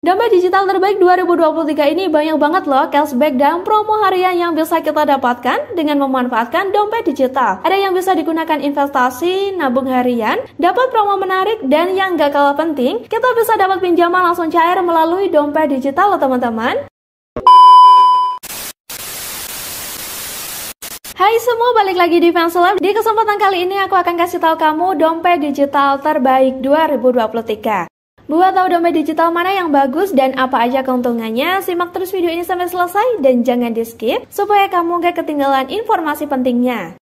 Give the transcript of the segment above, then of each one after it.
Dompet digital terbaik 2023 ini banyak banget loh cashback dan promo harian yang bisa kita dapatkan dengan memanfaatkan dompet digital. Ada yang bisa digunakan investasi, nabung harian, dapat promo menarik, dan yang gak kalah penting, kita bisa dapat pinjaman langsung cair melalui dompet digital loh teman-teman. Hai semua, balik lagi di Fanslab. Di kesempatan kali ini aku akan kasih tahu kamu dompet digital terbaik 2023. Buat tahu dompet digital mana yang bagus dan apa aja keuntungannya, simak terus video ini sampai selesai dan jangan di skip supaya kamu gak ketinggalan informasi pentingnya.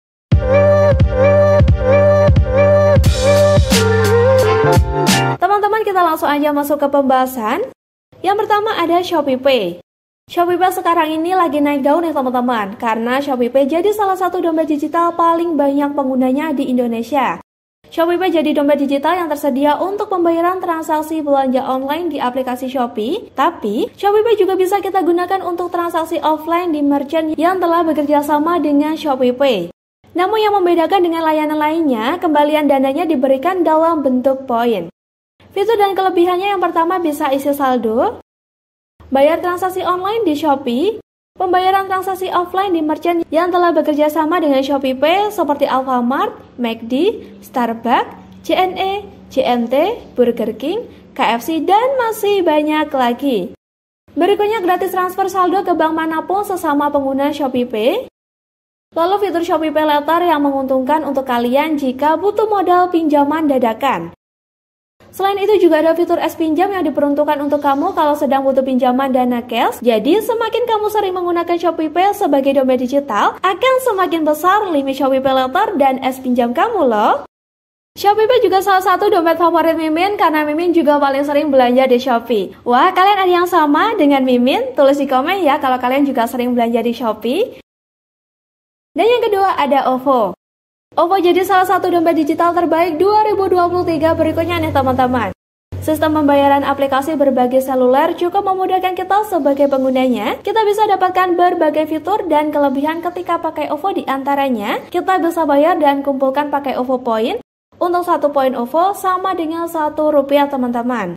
Teman-teman, kita langsung aja masuk ke pembahasan. Yang pertama ada ShopeePay. ShopeePay sekarang ini lagi naik daun ya teman-teman, karena ShopeePay jadi salah satu dompet digital paling banyak penggunanya di Indonesia. ShopeePay jadi dompet digital yang tersedia untuk pembayaran transaksi belanja online di aplikasi Shopee. Tapi, ShopeePay juga bisa kita gunakan untuk transaksi offline di merchant yang telah bekerja sama dengan ShopeePay. Namun yang membedakan dengan layanan lainnya, kembalian dananya diberikan dalam bentuk poin. Fitur dan kelebihannya yang pertama bisa isi saldo, bayar transaksi online di Shopee, pembayaran transaksi offline di merchant yang telah bekerja sama dengan ShopeePay seperti Alfamart, McD, Starbucks, JNE, JNT, Burger King, KFC, dan masih banyak lagi. Berikutnya gratis transfer saldo ke bank manapun sesama pengguna ShopeePay. Lalu fitur ShopeePay Later yang menguntungkan untuk kalian jika butuh modal pinjaman dadakan. Selain itu juga ada fitur S-Pinjam yang diperuntukkan untuk kamu kalau sedang butuh pinjaman dana cash. Jadi semakin kamu sering menggunakan ShopeePay sebagai dompet digital, akan semakin besar limit ShopeePay Later dan S-Pinjam kamu loh. ShopeePay juga salah satu dompet favorit Mimin karena Mimin juga paling sering belanja di Shopee. Wah, kalian ada yang sama dengan Mimin? Tulis di komen ya kalau kalian juga sering belanja di Shopee. Dan yang kedua ada OVO. OVO jadi salah satu dompet digital terbaik 2023 berikutnya nih teman-teman. Sistem pembayaran aplikasi berbagai seluler cukup memudahkan kita sebagai penggunanya. Kita bisa dapatkan berbagai fitur dan kelebihan ketika pakai OVO, di antaranya kita bisa bayar dan kumpulkan pakai OVO Point. Untuk 1 poin OVO sama dengan Rp1 teman-teman.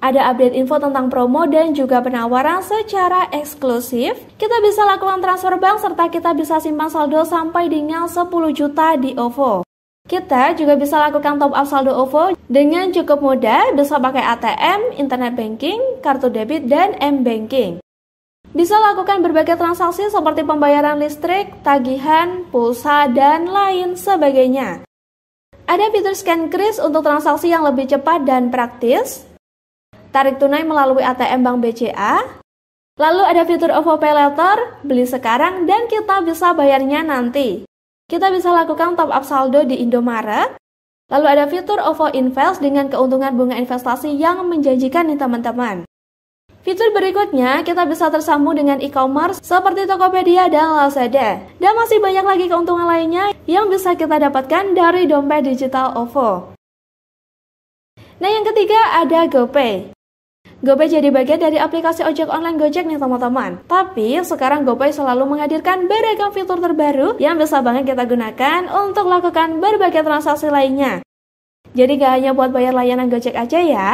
Ada update info tentang promo dan juga penawaran secara eksklusif. Kita bisa lakukan transfer bank serta kita bisa simpan saldo sampai dengan 10 juta di OVO. Kita juga bisa lakukan top up saldo OVO dengan cukup mudah, bisa pakai ATM, internet banking, kartu debit, dan M-Banking. Bisa lakukan berbagai transaksi seperti pembayaran listrik, tagihan, pulsa, dan lain sebagainya. Ada fitur scan kris untuk transaksi yang lebih cepat dan praktis. Tarik tunai melalui ATM Bank BCA. Lalu ada fitur OVO Pay Later, beli sekarang dan kita bisa bayarnya nanti. Kita bisa lakukan top up saldo di Indomaret. Lalu ada fitur OVO Invest dengan keuntungan bunga investasi yang menjanjikan nih teman-teman. Fitur berikutnya, kita bisa tersambung dengan e-commerce seperti Tokopedia dan Lazada. Dan masih banyak lagi keuntungan lainnya yang bisa kita dapatkan dari dompet digital OVO. Nah, yang ketiga ada GoPay. GoPay jadi bagian dari aplikasi ojek online Gojek nih teman-teman. Tapi sekarang GoPay selalu menghadirkan beragam fitur terbaru yang bisa banget kita gunakan untuk lakukan berbagai transaksi lainnya. Jadi gak hanya buat bayar layanan Gojek aja ya.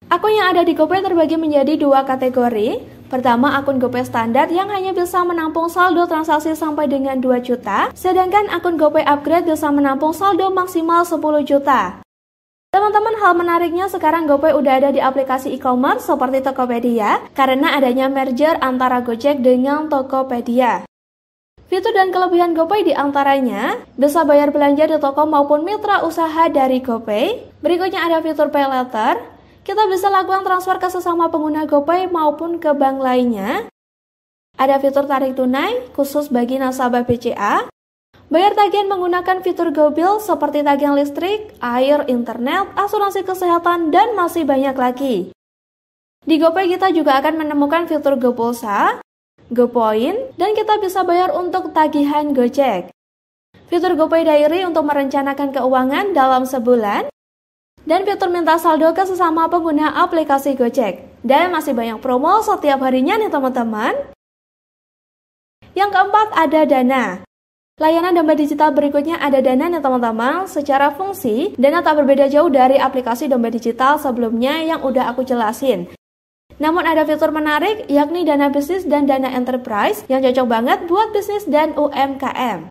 Akun yang ada di GoPay terbagi menjadi 2 kategori. Pertama, akun GoPay standar yang hanya bisa menampung saldo transaksi sampai dengan 2 juta. Sedangkan akun GoPay upgrade bisa menampung saldo maksimal 10 juta. Teman-teman, hal menariknya sekarang GoPay udah ada di aplikasi e-commerce seperti Tokopedia karena adanya merger antara Gojek dengan Tokopedia. Fitur dan kelebihan GoPay diantaranya bisa bayar belanja di toko maupun mitra usaha dari GoPay. Berikutnya ada fitur Pay Later. Kita bisa lakukan transfer ke sesama pengguna GoPay maupun ke bank lainnya. Ada fitur tarik tunai khusus bagi nasabah BCA. Bayar tagihan menggunakan fitur GoBill seperti tagihan listrik, air, internet, asuransi kesehatan, dan masih banyak lagi. Di GoPay kita juga akan menemukan fitur GoPulsa, GoPoint, dan kita bisa bayar untuk tagihan Gojek. Fitur GoPay Diary untuk merencanakan keuangan dalam sebulan, dan fitur minta saldo ke sesama pengguna aplikasi Gojek. Dan masih banyak promo setiap harinya nih teman-teman. Yang keempat ada Dana. Layanan dompet digital berikutnya ada Dana nih teman-teman. Secara fungsi, Dana tak berbeda jauh dari aplikasi dompet digital sebelumnya yang udah aku jelasin. Namun ada fitur menarik yakni dana bisnis dan dana enterprise yang cocok banget buat bisnis dan UMKM.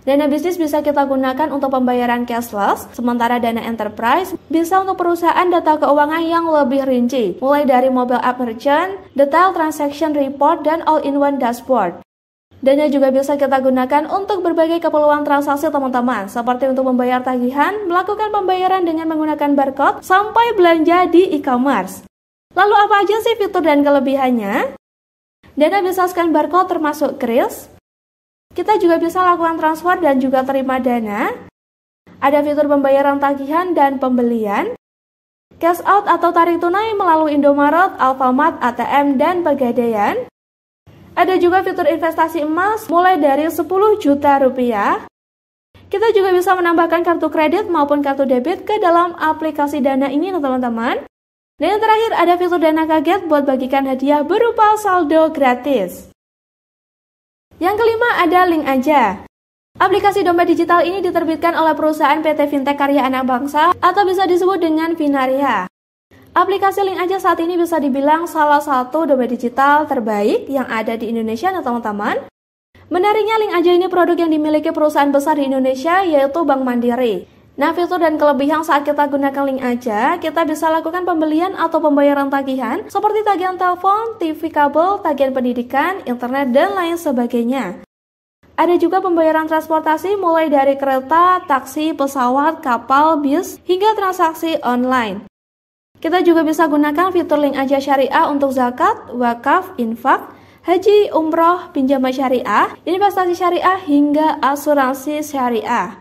Dana bisnis bisa kita gunakan untuk pembayaran cashless, sementara dana enterprise bisa untuk perusahaan data keuangan yang lebih rinci, mulai dari mobile app merchant, detail transaction report, dan all-in-one dashboard. Dana juga bisa kita gunakan untuk berbagai keperluan transaksi teman-teman, seperti untuk membayar tagihan, melakukan pembayaran dengan menggunakan barcode, sampai belanja di e-commerce. Lalu apa aja sih fitur dan kelebihannya? Dana bisa scan barcode termasuk kris. Kita juga bisa lakukan transfer dan juga terima dana. Ada fitur pembayaran tagihan dan pembelian. Cash out atau tarik tunai melalui Indomaret, Alfamart, ATM, dan Pegadaian. Ada juga fitur investasi emas mulai dari 10 juta rupiah. Kita juga bisa menambahkan kartu kredit maupun kartu debit ke dalam aplikasi Dana ini teman-teman. Dan yang terakhir ada fitur Dana kaget buat bagikan hadiah berupa saldo gratis. Yang kelima ada Link Aja. Aplikasi dompet digital ini diterbitkan oleh perusahaan PT Fintech Karya Anak Bangsa atau bisa disebut dengan Finaria. Aplikasi Link Aja saat ini bisa dibilang salah satu dompet digital terbaik yang ada di Indonesia teman-teman. Menariknya Link Aja ini produk yang dimiliki perusahaan besar di Indonesia yaitu Bank Mandiri. Nah, fitur dan kelebihan saat kita gunakan Link Aja, kita bisa lakukan pembelian atau pembayaran tagihan seperti tagihan telepon, TV kabel, tagihan pendidikan, internet, dan lain sebagainya. Ada juga pembayaran transportasi mulai dari kereta, taksi, pesawat, kapal, bis, hingga transaksi online. Kita juga bisa gunakan fitur Link Aja Syariah untuk zakat, wakaf, infak, haji, umroh, pinjaman syariah, investasi syariah, hingga asuransi syariah.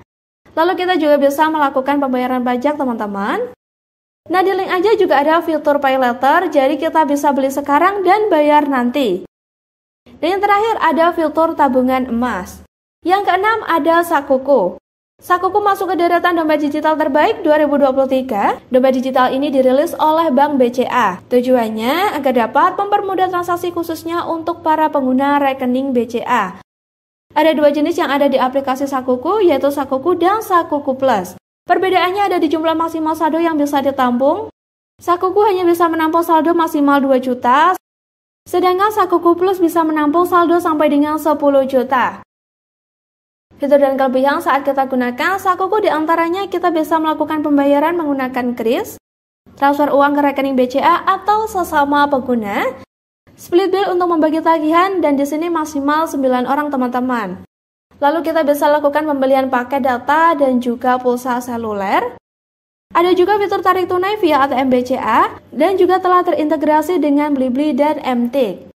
Lalu kita juga bisa melakukan pembayaran pajak teman-teman. Nah, di Link Aja juga ada fitur pay later, jadi kita bisa beli sekarang dan bayar nanti. Dan yang terakhir ada fitur tabungan emas. Yang keenam ada Sakuku. Sakuku masuk ke deretan dompet digital terbaik 2023. Dompet digital ini dirilis oleh Bank BCA. Tujuannya agar dapat mempermudah transaksi khususnya untuk para pengguna rekening BCA. Ada dua jenis yang ada di aplikasi Sakuku, yaitu Sakuku dan Sakuku Plus. Perbedaannya ada di jumlah maksimal saldo yang bisa ditampung. Sakuku hanya bisa menampung saldo maksimal 2 juta, sedangkan Sakuku Plus bisa menampung saldo sampai dengan 10 juta. Fitur dan kelebihan saat kita gunakan Sakuku diantaranya kita bisa melakukan pembayaran menggunakan kris, transfer uang ke rekening BCA atau sesama pengguna, split bill untuk membagi tagihan, dan di sini maksimal 9 orang teman-teman. Lalu kita bisa lakukan pembelian paket data dan juga pulsa seluler. Ada juga fitur tarik tunai via ATM BCA dan juga telah terintegrasi dengan Blibli dan MTik.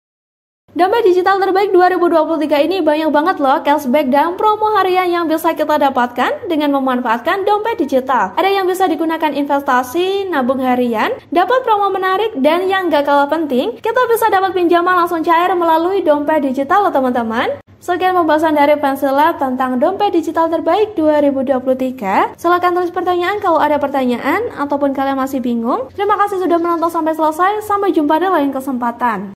Dompet digital terbaik 2023 ini banyak banget loh cashback dan promo harian yang bisa kita dapatkan dengan memanfaatkan dompet digital. Ada yang bisa digunakan investasi, nabung harian, dapat promo menarik, dan yang gak kalah penting, kita bisa dapat pinjaman langsung cair melalui dompet digital loh teman-teman. Sekian pembahasan dari Pensilat tentang dompet digital terbaik 2023. Silahkan tulis pertanyaan kalau ada pertanyaan ataupun kalian masih bingung. Terima kasih sudah menonton sampai selesai. Sampai jumpa di lain kesempatan.